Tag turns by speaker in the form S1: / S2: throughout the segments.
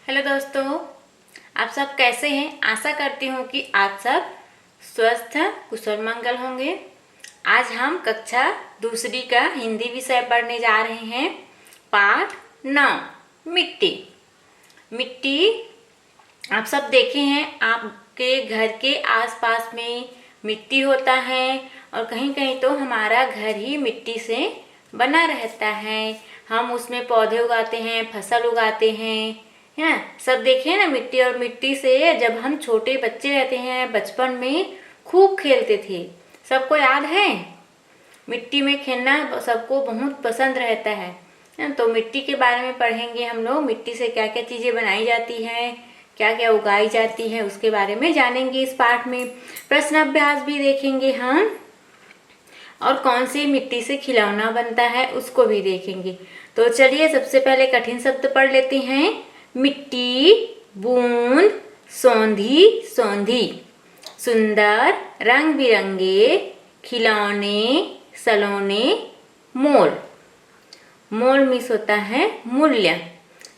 S1: Hello दोस्तों, आप सब कैसे हैं। आशा करती हूँ कि आप सब स्वस्थ कुशल मंगल होंगे। आज हम कक्षा दूसरी का हिंदी विषय पढ़ने जा रहे हैं। पाठ 9 मिट्टी। मिट्टी आप सब देखे हैं, आपके घर के आसपास में मिट्टी होता है और कहीं कहीं तो हमारा घर ही मिट्टी से बना रहता है। हम उसमें पौधे उगाते हैं, फसल उगाते हैं, है ना। सब देखे हैं ना मिट्टी। और मिट्टी से जब हम छोटे बच्चे रहते हैं, बचपन में खूब खेलते थे। सबको याद है, मिट्टी में खेलना सबको बहुत पसंद रहता है। तो मिट्टी के बारे में पढ़ेंगे हम लोग। मिट्टी से क्या क्या चीज़ें बनाई जाती हैं, क्या क्या उगाई जाती है, उसके बारे में जानेंगे इस पाठ में। प्रश्न अभ्यास भी देखेंगे हम, और कौन सी मिट्टी से खिलौना बनता है उसको भी देखेंगे। तो चलिए सबसे पहले कठिन शब्द पढ़ लेते हैं। मिट्टी, बूंद, सौंधी सौंधी, सुंदर रंग बिरंगे खिलौने सलोने, मोर। मोर मिस होता है मूल्य,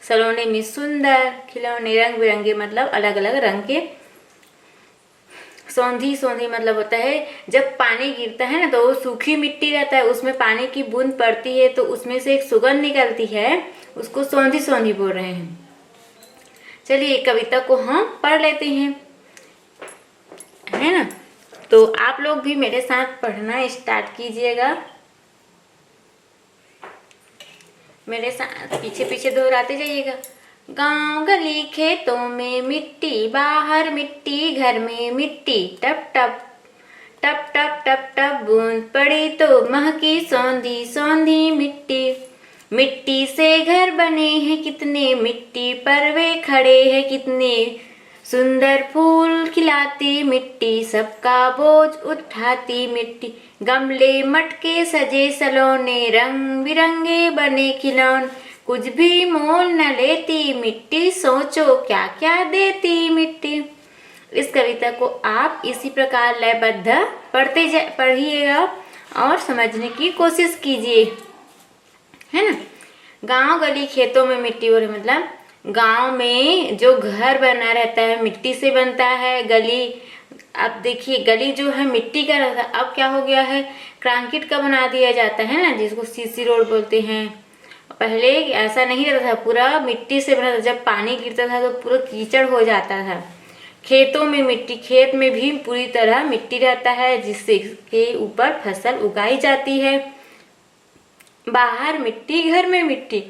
S1: सलोने मिस सुंदर, खिलौने रंग बिरंगे मतलब अलग अलग रंग के। सौंधी सौंधी मतलब होता है जब पानी गिरता है ना, तो वो सूखी मिट्टी रहता है, उसमें पानी की बूंद पड़ती है तो उसमें से एक सुगंध निकलती है, उसको सौंधी सौंधी बोल रहे हैं। चलिए कविता को हम पढ़ लेते हैं, है ना। तो आप लोग भी मेरे साथ पढ़ना स्टार्ट कीजिएगा। मेरे साथ पीछे पीछे दोहराते जाइएगा। गांव गली खेतों में मिट्टी, बाहर मिट्टी घर में मिट्टी, टप टप टप टप टप टप बूंद पड़ी तो महकी सौंधी सौंधी मिट्टी। मिट्टी से घर बने हैं कितने, मिट्टी पर वे खड़े हैं कितने, सुंदर फूल खिलाती मिट्टी, सबका बोझ उठाती मिट्टी। गमले मटके सजे सलोने, रंग बिरंगे बने खिलौने, कुछ भी मोल न लेती मिट्टी, सोचो क्या क्या देती मिट्टी। इस कविता को आप इसी प्रकार लयबद्ध पढ़िएगा और समझने की कोशिश कीजिए, है ना। गांव गली खेतों में मिट्टी हो रही, मतलब गांव में जो घर बना रहता है मिट्टी से बनता है। गली, अब देखिए गली जो है मिट्टी का रहता है, अब क्या हो गया है कंक्रीट का बना दिया जाता है ना, जिसको सीसी रोड बोलते हैं। पहले ऐसा नहीं रहता था, पूरा मिट्टी से बना था। जब पानी गिरता था तो पूरा कीचड़ हो जाता था। खेतों में मिट्टी, खेत में भी पूरी तरह मिट्टी रहता है जिससे के ऊपर फसल उगाई जाती है। बाहर मिट्टी घर में मिट्टी,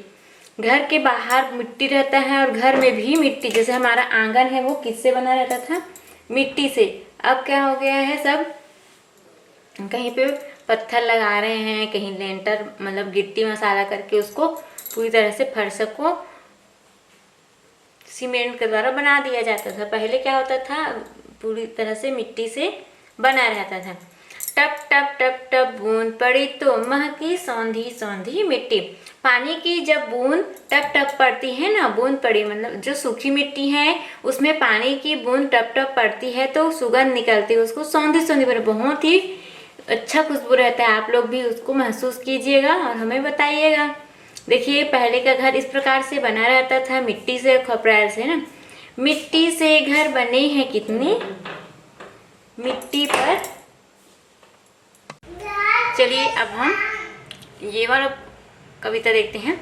S1: घर के बाहर मिट्टी रहता है और घर में भी मिट्टी। जैसे हमारा आंगन है वो किससे बना रहता था, मिट्टी से। अब क्या हो गया है, सब कहीं पे पत्थर लगा रहे हैं, कहीं लेंटर मतलब गिट्टी मसाला करके उसको पूरी तरह से फर्श को सीमेंट के द्वारा बना दिया जाता था। पहले क्या होता था, पूरी तरह से मिट्टी से बना रहता था। टप टप टप टप बूंद पड़ी तो महकी सौंधी सौंधी मिट्टी। पानी की जब बूंद टप टप पड़ती है ना, बूंद पड़ी मतलब जो सूखी मिट्टी है उसमें पानी की बूंद टप टप पड़ती है तो सुगंध निकलती है, उसको सौंधी सौंधी बने, बहुत ही अच्छा खुशबू रहता है। आप लोग भी उसको महसूस कीजिएगा और हमें बताइएगा। देखिए पहले का घर इस प्रकार से बना रहता था, मिट्टी से, खपराल से ना। मिट्टी से घर बने हैं कितने, मिट्टी पर। चलिए अब हम ये वाला कविता देखते हैं।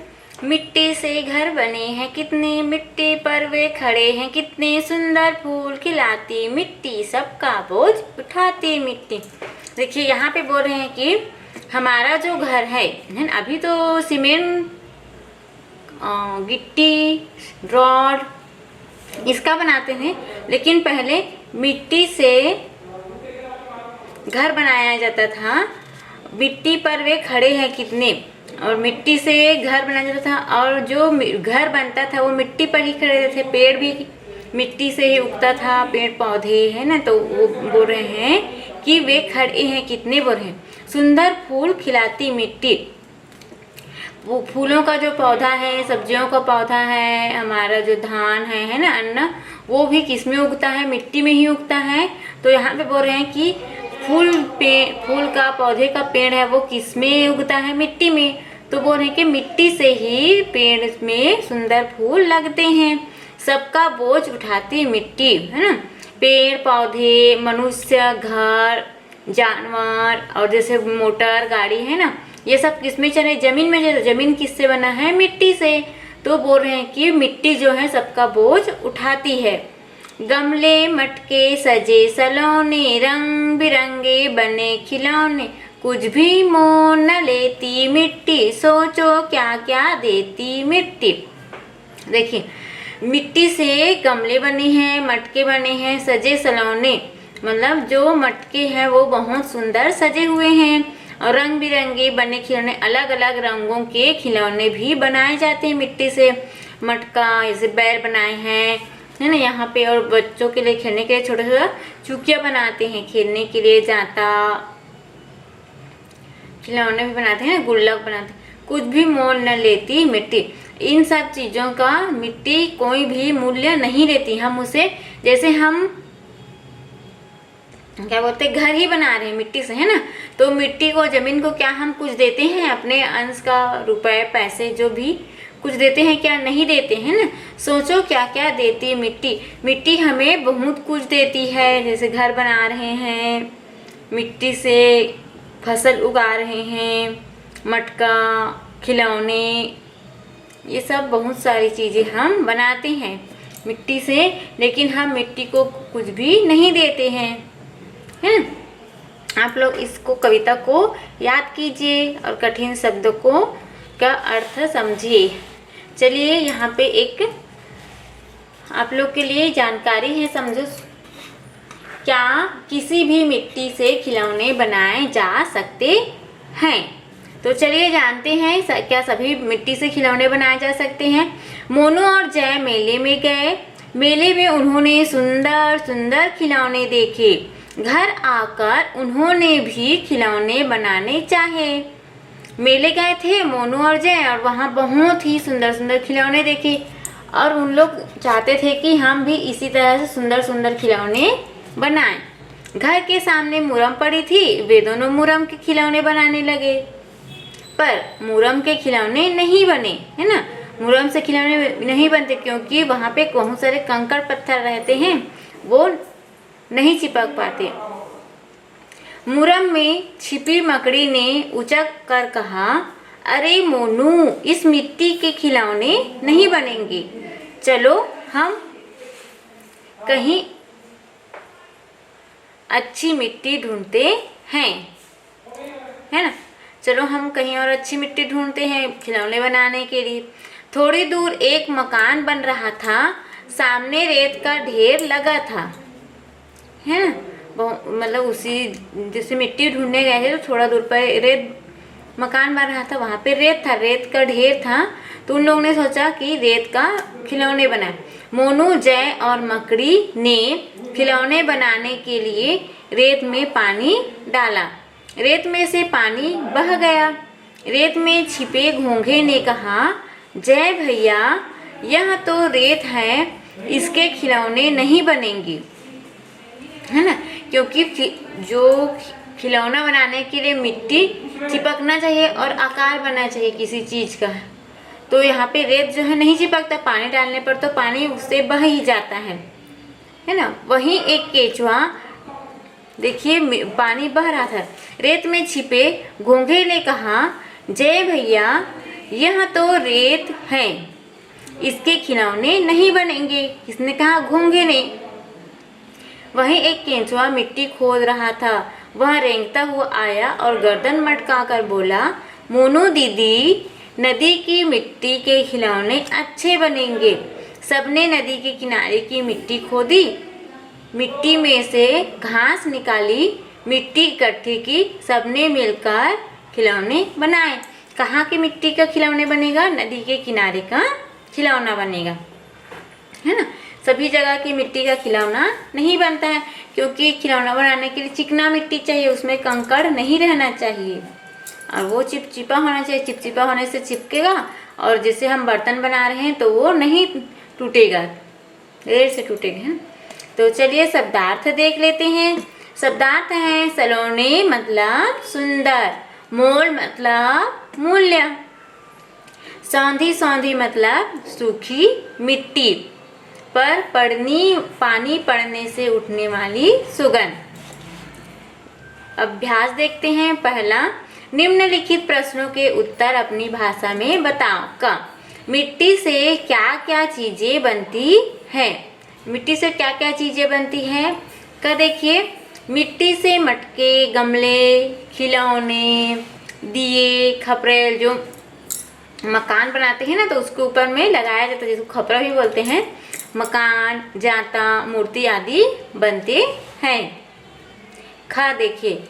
S1: मिट्टी से घर बने हैं कितने, मिट्टी पर वे खड़े हैं कितने, सुंदर फूल खिलाती मिट्टी, सबका बोझ उठाती मिट्टी। देखिए यहाँ पे बोल रहे हैं कि हमारा जो घर है ना, अभी तो सीमेंट गिट्टी रॉड इसका बनाते हैं, लेकिन पहले मिट्टी से घर बनाया जाता था। मिट्टी पर वे खड़े हैं कितने, और मिट्टी से घर बनाया जाता था, और जो घर बनता था वो मिट्टी पर ही खड़े रहते थे। पेड़ भी मिट्टी से ही उगता था, पेड़ पौधे है ना। तो वो बोल रहे हैं कि वे खड़े हैं कितने, बोल रहे हैं सुंदर फूल खिलाती मिट्टी। वो फूलों का जो पौधा है, सब्जियों का पौधा है, हमारा जो धान है ना, अन्न, वो भी किस में उगता है, मिट्टी में ही उगता है। तो यहाँ पे बोल रहे हैं कि फूल का पौधे का पेड़ है वो किस में उगता है, मिट्टी में। तो बोल रहे हैं कि मिट्टी से ही पेड़ में सुंदर फूल लगते हैं। सबका बोझ उठाती मिट्टी, है ना। पेड़ पौधे, मनुष्य, घर, जानवर और जैसे मोटर गाड़ी है ना, ये सब किसमें चले? जमीन में। जैसे जमीन किससे बना है? मिट्टी से। तो बोल रहे हैं कि मिट्टी जो है सबका बोझ उठाती है। गमले मटके सजे सलोने, रंग बिरंगे बने खिलौने, कुछ भी मोल न लेती मिट्टी, सोचो क्या क्या देती मिट्टी। देखिए, मिट्टी से गमले बने हैं, मटके बने हैं, सजे सलोने, मतलब जो मटके हैं वो बहुत सुंदर सजे हुए हैं, और रंग बिरंगे बने खिलौने, अलग अलग रंगों के खिलौने भी बनाए जाते हैं मिट्टी से। मटका जैसे बैल बनाए हैं, है ना, यहाँ पे। और बच्चों के लिए खेलने के लिए छोटा छोटा चुकिया बनाते हैं, खेलने के लिए जाता, खिलौने भी बनाते हैं, गुल्लक बनाते हैं। कुछ भी मोल न लेती मिट्टी। इन सब चीजों का मिट्टी कोई भी मूल्य नहीं लेती। हम उसे, जैसे हम क्या बोलते हैं, घर ही बना रहे हैं मिट्टी से, है ना, तो मिट्टी को, जमीन को क्या हम कुछ देते हैं? अपने अंश का, रुपए पैसे जो भी कुछ देते हैं क्या? नहीं देते हैं ना। सोचो क्या क्या देती मिट्टी। मिट्टी हमें बहुत कुछ देती है, जैसे घर बना रहे हैं, मिट्टी से फसल उगा रहे हैं, मटका, खिलौने, ये सब बहुत सारी चीज़ें हम बनाते हैं मिट्टी से। लेकिन हम मिट्टी को कुछ भी नहीं देते हैं, है ना। आप लोग इसको, कविता को याद कीजिए और कठिन शब्दों को का अर्थ समझिए। चलिए, यहाँ पे एक आप लोग के लिए जानकारी है, समझो। क्या किसी भी मिट्टी से खिलौने बनाए जा सकते हैं? तो चलिए जानते हैं, क्या सभी मिट्टी से खिलौने बनाए जा सकते हैं। मोनू और जय मेले में गए। मेले में उन्होंने सुंदर सुंदर खिलौने देखे। घर आकर उन्होंने भी खिलौने बनाने चाहे। मेले गए थे मोनू और जय, और वहाँ बहुत ही सुंदर सुंदर खिलौने देखे, और उन लोग चाहते थे कि हम भी इसी तरह से सुंदर सुंदर खिलौने बनाएं। घर के सामने मुरम पड़ी थी, वे दोनों मुरम के खिलौने बनाने लगे, पर मुरम के खिलौने नहीं बने, है ना। मुरम से खिलौने नहीं बनते क्योंकि वहाँ पे बहुत सारे कंकड़ पत्थर रहते हैं, वो नहीं चिपक पाते। मुरम में छिपी मकड़ी ने उचक कर कहा, अरे मोनू, इस मिट्टी के खिलौने नहीं बनेंगे, चलो हम कहीं अच्छी मिट्टी ढूंढते हैं, है ना। चलो हम कहीं और अच्छी मिट्टी ढूंढते हैं खिलौने बनाने के लिए। थोड़ी दूर एक मकान बन रहा था, सामने रेत का ढेर लगा था, है ना। मतलब उसी जैसे मिट्टी ढूंढने गए थे तो थोड़ा दूर पर रेत मकान बन रहा था, वहाँ पे रेत था, रेत का ढेर था। तो उन लोगों ने सोचा कि रेत का खिलौने बनाए। मोनू, जय और मकड़ी ने खिलौने बनाने के लिए रेत में पानी डाला। रेत में से पानी बह गया। रेत में छिपे घोंघे ने कहा, जय भैया, यह तो रेत है, इसके खिलौने नहीं बनेंगे, है ना। क्योंकि जो खिलौना बनाने के लिए मिट्टी चिपकना चाहिए और आकार बनना चाहिए किसी चीज का, तो यहाँ पे रेत जो है नहीं चिपकता, पानी डालने पर तो पानी उससे बह ही जाता है ना। वहीं एक केचुआ, देखिए पानी बह रहा था, रेत में छिपे घोंघे ने कहा, जय भैया, यह तो रेत है, इसके खिलौने नहीं बनेंगे। किसने कहा? घोंघे ने। वहीं एक केंचुआ मिट्टी खोद रहा था, वह रेंगता हुआ आया और गर्दन मटका कर बोला, मोनू दीदी, नदी की मिट्टी के खिलौने अच्छे बनेंगे। सबने नदी के किनारे की मिट्टी खोदी, मिट्टी में से घास निकाली, मिट्टी इकट्ठी की, सबने मिलकर खिलौने बनाए। कहाँ की मिट्टी का खिलौने बनेगा? नदी के किनारे का खिलौना बनेगा, है ना। सभी जगह की मिट्टी का खिलौना नहीं बनता है, क्योंकि खिलौना बनाने के लिए चिकना मिट्टी चाहिए, उसमें कंकड़ नहीं रहना चाहिए, और वो चिपचिपा होना चाहिए। चिपचिपा होने से चिपकेगा, और जैसे हम बर्तन बना रहे हैं तो वो नहीं टूटेगा, देर से टूटेगा, है। तो चलिए शब्दार्थ देख लेते हैं। शब्दार्थ है, सलोने मतलब सुंदर, मोल मतलब मूल्य, सौंधी सौंधी मतलब सूखी मिट्टी, पर पानी पड़ने से उठने वाली सुगंध। अभ्यास देखते हैं। पहला, निम्नलिखित प्रश्नों के उत्तर अपनी भाषा में बताओ। क, मिट्टी से क्या क्या चीजें बनती हैं? मिट्टी से क्या क्या चीजें बनती हैं? क, देखिए, मिट्टी से मटके, गमले, खिलौने, दिए, खपरेल, जो मकान बनाते हैं ना तो उसके ऊपर में लगाया जाता है, जिसको खपरा भी बोलते हैं, मकान, जाता, मूर्ति आदि बनते हैं। ख, देखिए,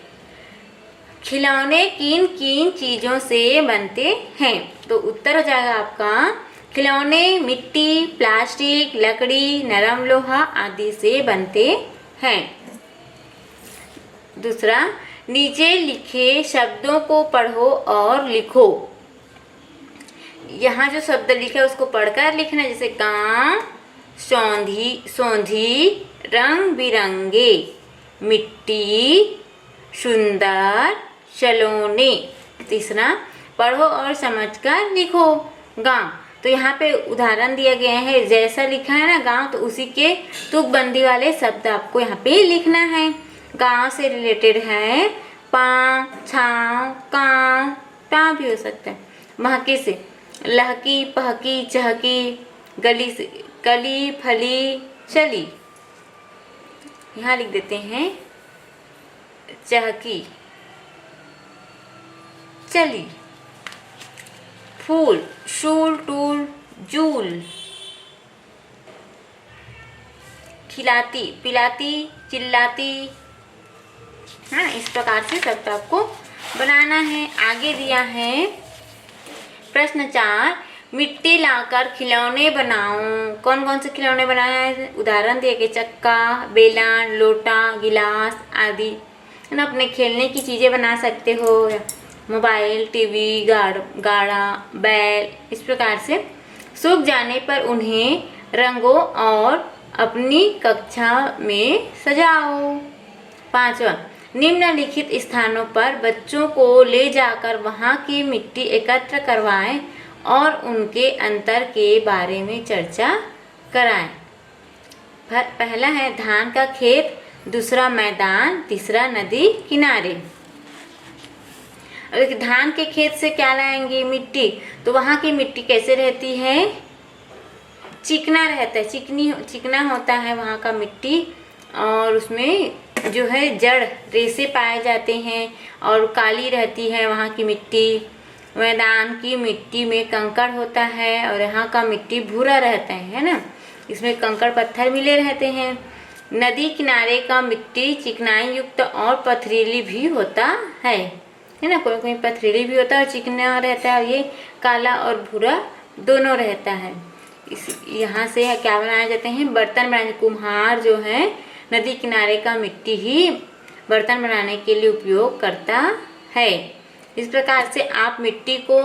S1: खिलौने किन किन चीजों से बनते हैं? तो उत्तर हो जाएगा आपका खिलौने मिट्टी, प्लास्टिक, लकड़ी, नरम लोहा आदि से बनते हैं। दूसरा, नीचे लिखे शब्दों को पढ़ो और लिखो। यहाँ जो शब्द लिखे उसको पढ़कर लिखना, जैसे गांव, सौंधी, रंग बिरंगे, मिट्टी, सुंदर, खिलौने। तीसरा, पढ़ो और समझकर लिखो। गांव, तो यहाँ पे उदाहरण दिया गया है, जैसा लिखा है ना गांव, तो उसी के तुकबंदी वाले शब्द आपको यहाँ पे लिखना है। गांव से रिलेटेड है पाँव, छाँव, काँव, टाँव भी हो सकता है। महकी से लहकी, पहकी, चहकी, गली से कली, फली, चली। यहाँ लिख देते हैं चहकी, चली। फूल, शूल, टूल, जूल। खिलाती, पिलाती, चिल्लाती। हाँ, इस प्रकार से शब्द आपको बनाना है। आगे दिया है प्रश्न 4, मिट्टी लाकर खिलौने बनाओ। कौन कौन से खिलौने बनाए हैं? उदाहरण दिए गए, चक्का, बेलन, लोटा, गिलास आदि। है ना, अपने खेलने की चीज़ें बना सकते हो, मोबाइल, टीवी, गाड़ा, बैल। इस प्रकार से सूख जाने पर उन्हें रंगो और अपनी कक्षा में सजाओ। 5वां, निम्नलिखित स्थानों पर बच्चों को ले जाकर वहाँ की मिट्टी एकत्र करवाएं और उनके अंतर के बारे में चर्चा कराएं। पहला है धान का खेत, दूसरा मैदान, तीसरा नदी किनारे। अब धान के खेत से क्या लाएंगे? मिट्टी। तो वहाँ की मिट्टी कैसे रहती है? चिकना रहता है, चिकना होता है वहाँ का मिट्टी, और उसमें जो है जड़ रेसे पाए जाते हैं और काली रहती है वहाँ की मिट्टी। मैदान की मिट्टी में कंकड़ होता है और यहाँ का मिट्टी भूरा रहता है ना, इसमें कंकड़ पत्थर मिले रहते हैं। नदी किनारे का मिट्टी चिकनाई युक्त और पथरीली भी होता है ना, कोई कोई पथरीली भी होता है और चिकना रहता है, और ये काला और भूरा दोनों रहता है। यहाँ से क्या बनाए जाते हैं? बर्तन बनाए। कुम्हार जो है नदी किनारे का मिट्टी ही बर्तन बनाने के लिए उपयोग करता है। इस प्रकार से आप मिट्टी को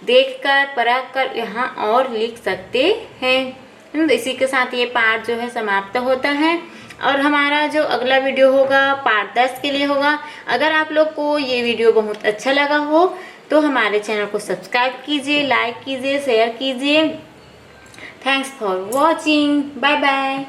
S1: देखकर परख कर यहाँ और लिख सकते हैं। इसी के साथ ये पार्ट जो है समाप्त होता है, और हमारा जो अगला वीडियो होगा पार्ट 10 के लिए होगा। अगर आप लोग को ये वीडियो बहुत अच्छा लगा हो तो हमारे चैनल को सब्सक्राइब कीजिए, लाइक कीजिए, शेयर कीजिए। Thanks for watching. Bye bye.